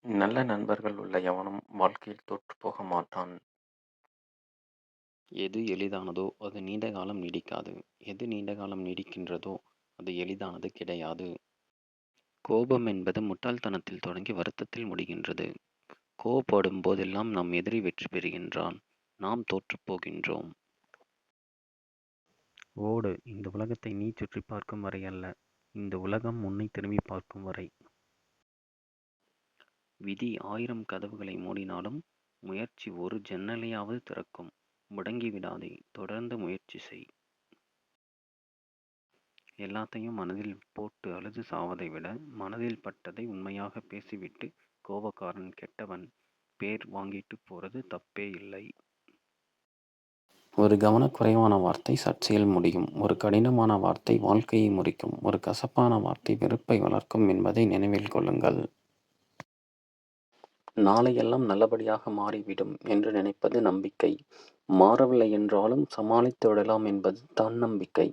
நல்ல நண்பர்கள் உள்ள எவனும் வாழ்க்கையில் தோற்றுப் போக மாட்டான். எது எளிதானதோ அது நீண்ட காலம் நீடிக்காது. எது நீண்ட காலம் நீடிக்கின்றதோ அது எளிதானது கிடையாது. கோபம் என்பது முட்டாள்தனத்தில் தொடங்கி வருத்தத்தில் முடிகின்றது. கோபப்படும் போதெல்லாம் நம் எதிரி வெற்றி பெறுகின்றான். நாம் தோற்றுப் போகின்றோம். ஓடு, இந்த உலகத்தை நீ சுற்றி பார்க்கும் வரை அல்ல, இந்த உலகம் உன்னை திரும்பி பார்க்கும் வரை. விதி 1000 கதவுகளை மூடினாலும் முயற்சி ஒரு ஜன்னலையாவது திறக்கும். முடங்கி விடாதே, தொடர்ந்து முயற்சி செய். எல்லாத்தையும் மனதில் போட்டு அழுது சாவதை விட மனதில் பட்டதை உண்மையாக பேசிவிட்டு கோபக்காரன் கெட்டவன் பேர் வாங்கிட்டு போறது தப்பே இல்லை. ஒரு கவனக்குறைவான வார்த்தை சர்ச்சையில் முடியும். ஒரு கடினமான வார்த்தை வாழ்க்கையை முறிக்கும். ஒரு கசப்பான வார்த்தை வெறுப்பை வளர்க்கும் என்பதை நினைவில் கொள்ளுங்கள். நாளையெல்லாம் நல்லபடியாக மாறிவிடும் என்று நினைப்பது நம்பிக்கை. மாறவில்லை என்றாலும் சமாளித்து விடலாம் என்பது தன்னம்பிக்கை.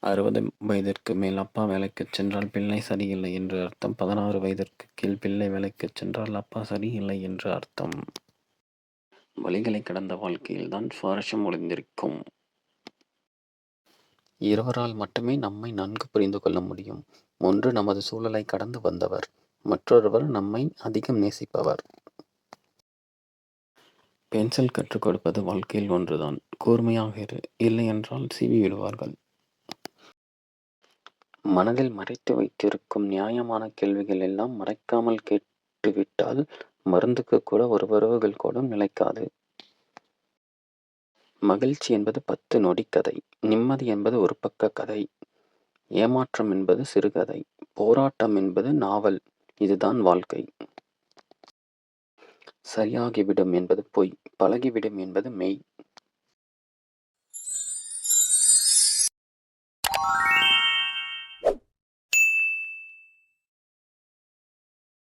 60 வயதிற்கு மேல் அப்பா வேலைக்குச் சென்றால் பிள்ளை சரியில்லை என்று அர்த்தம். 16 வயதிற்கு கீழ் பிள்ளை வேலைக்குச் சென்றால் அப்பா சரியில்லை என்று அர்த்தம். வலிகளை கடந்த வாழ்க்கையில்தான் சுவாரஸ்யம் ஒளிந்திருக்கும். இருவரால் மட்டுமே நம்மை நன்கு புரிந்து கொள்ள முடியும். ஒன்று நமது சூழலை கடந்து வந்தவர், மற்றொருவர் நம்மை அதிகம் நேசிப்பவர். பென்சில் கற்றுக் கொடுப்பது வாழ்க்கையில் ஒன்றுதான். கூர்மையாக இரு, இல்லையென்றால் சீவி விடுவார்கள். மனதில் மறைத்து வைத்திருக்கும் நியாயமான கேள்விகள் எல்லாம் மறைக்காமல் கேட்டுவிட்டால் மருந்துக்கு கூட ஒரு உறவுகள் கூட நிலைக்காது. மகிழ்ச்சி என்பது 10 நொடி கதை. நிம்மதி என்பது ஒரு பக்க கதை. ஏமாற்றம் என்பது சிறுகதை. போராட்டம் என்பது நாவல். இதுதான் வாழ்க்கை. சரியாகிவிடும் என்பது பொய். பழகிவிடும் என்பது மெய்.